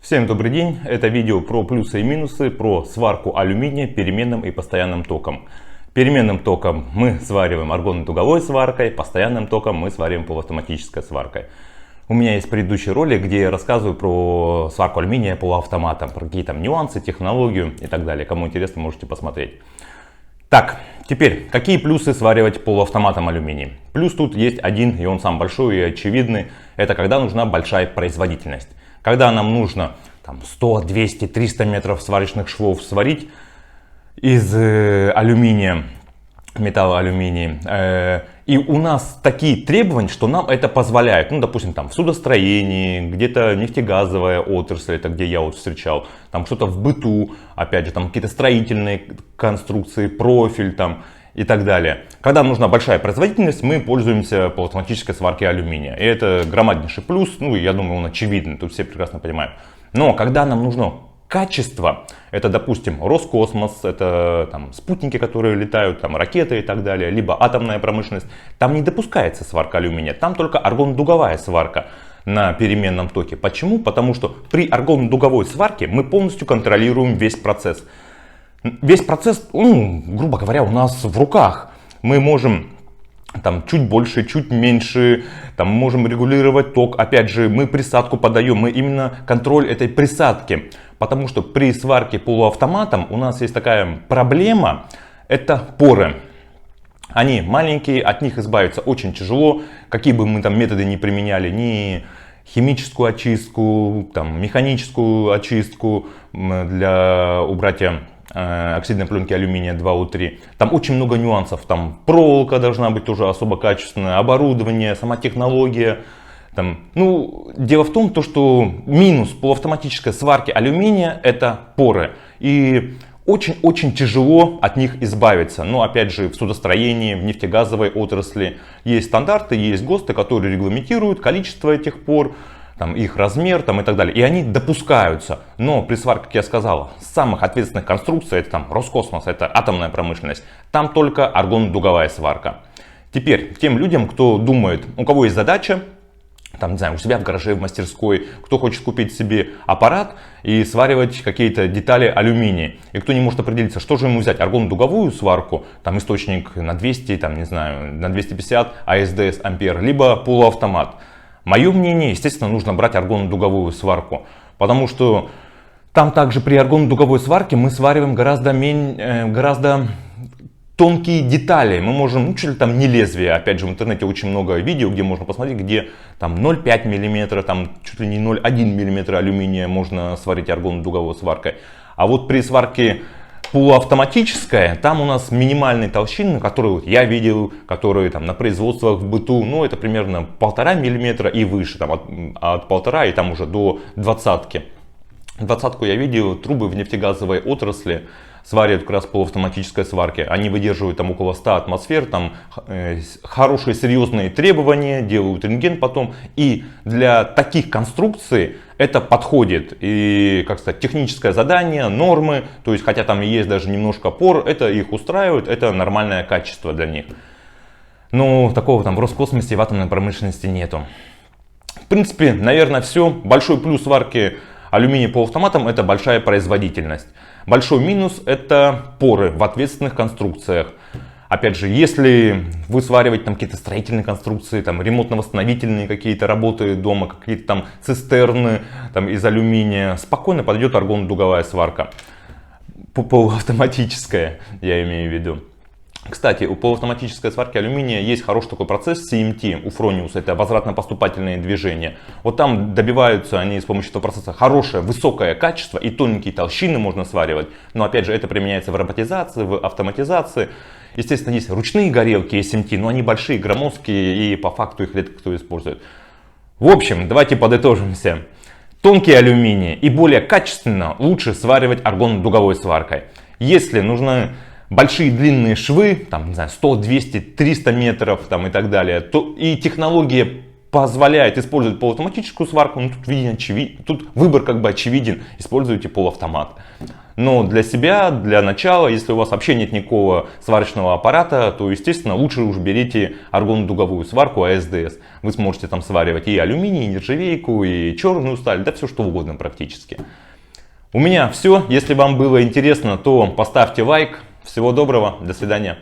Всем добрый день! Это видео про плюсы и минусы, про сварку алюминия переменным и постоянным током. Переменным током мы свариваем аргонно-дуговой сваркой, постоянным током мы свариваем полуавтоматической сваркой. У меня есть предыдущий ролик, где я рассказываю про сварку алюминия полуавтоматом, про какие там нюансы, технологию и так далее. Кому интересно, можете посмотреть. Так, теперь, какие плюсы сваривать полуавтоматом алюминий? Плюс тут есть один, и он сам большой и очевидный. Это когда нужна большая производительность. Когда нам нужно там, 100, 200, 300 метров сварочных швов сварить из алюминия, металла алюминия, и у нас такие требования, что нам это позволяет. Ну, допустим, там в судостроении, где-то нефтегазовая отрасль, это где я вот встречал, там что-то в быту, опять же, там какие-то строительные конструкции, профиль там и так далее. Когда нужна большая производительность, мы пользуемся полуавтоматической сваркой алюминия. И это громаднейший плюс, ну, я думаю, он очевидный, тут все прекрасно понимают. Но когда нам нужно качество, это, допустим, Роскосмос, это там спутники, которые летают, там ракеты и так далее, либо атомная промышленность, там не допускается сварка алюминия, там только аргонно-дуговая сварка на переменном токе. Почему? Потому что при аргонно-дуговой сварке мы полностью контролируем весь процесс. Весь процесс, грубо говоря, у нас в руках. Мы можем там чуть больше, чуть меньше, там можем регулировать ток. Опять же, мы присадку подаем, мы именно контроль этой присадки. Потому что при сварке полуавтоматом у нас есть такая проблема, это поры. Они маленькие, от них избавиться очень тяжело. Какие бы мы там методы ни применяли, ни химическую очистку, там, механическую очистку для убрать оксидной пленки алюминия 2У3. Там очень много нюансов. Там проволока должна быть тоже особо качественная, оборудование, сама технология. Там, дело в том, что минус полуавтоматической сварки алюминия — это поры. И очень-очень тяжело от них избавиться. Но опять же, в судостроении, в нефтегазовой отрасли есть стандарты, есть ГОСТы, которые регламентируют количество этих пор, там, их размер там, и так далее. И они допускаются. Но при сварке, как я сказал, самых ответственных конструкций, это там Роскосмос, это атомная промышленность, там только аргонно-дуговая сварка. Теперь, тем людям, кто думает, у кого есть задача, там, не знаю, у себя в гараже, в мастерской, кто хочет купить себе аппарат и сваривать какие-то детали алюминия, и кто не может определиться, что же ему взять, аргонно-дуговую сварку, там источник на 200, там, не знаю, на 250 АСДС ампер, либо полуавтомат. Мое мнение, естественно, нужно брать аргонно-дуговую сварку, потому что там также при аргонно-дуговой сварке мы свариваем гораздо тонкие детали. Мы можем, чуть ли там не лезвие, опять же в интернете очень много видео, где можно посмотреть, где там 0,5 мм, там чуть ли не 0,1 мм алюминия можно сварить аргонно-дуговой сваркой. А вот при сварке полуавтоматическая, там у нас минимальные толщины, которые я видел, которые там на производствах в быту, это примерно 1,5 мм и выше, там от 1,5 и там уже до 20. 20-ку я видел, трубы в нефтегазовой отрасли сварят как раз полуавтоматической сварки. Они выдерживают там около 100 атмосфер, там хорошие серьезные требования, делают рентген потом. И для таких конструкций это подходит. И, как сказать, техническое задание, нормы, то есть хотя там и есть даже немножко пор, это их устраивает, это нормальное качество для них. Но такого там в Роскосмосе, в атомной промышленности нету. В принципе, наверное, все. Большой плюс сварки алюминия полуавтоматом — это большая производительность. Большой минус — это поры в ответственных конструкциях. Опять же, если вы свариваете там какие-то строительные конструкции, там ремонтно-восстановительные какие-то работы дома, какие-то там цистерны там, из алюминия, спокойно подойдет аргонно-дуговая сварка. Полуавтоматическая, я имею в виду. Кстати, у полуавтоматической сварки алюминия есть хороший такой процесс CMT у Fronius, это возвратно-поступательные движения. Вот там добиваются они с помощью этого процесса хорошее, высокое качество и тоненькие толщины можно сваривать. Но опять же, это применяется в роботизации, в автоматизации. Естественно, есть ручные горелки SMT, но они большие, громоздкие и по факту их редко кто использует. В общем, давайте подытожимся. Тонкий алюминий и более качественно лучше сваривать аргонно-дуговой сваркой. Если нужны большие длинные швы, там, не знаю, 100, 200, 300 метров там, и так далее, то и технология позволяет использовать полуавтоматическую сварку, ну, тут выбор как бы очевиден, используйте полуавтомат. Но для себя, для начала, если у вас вообще нет никакого сварочного аппарата, то, естественно, лучше уж берите аргонно-дуговую сварку АСДС. Вы сможете там сваривать и алюминий, и нержавейку, и черную сталь, да все что угодно практически. У меня все. Если вам было интересно, то поставьте лайк. Всего доброго, до свидания.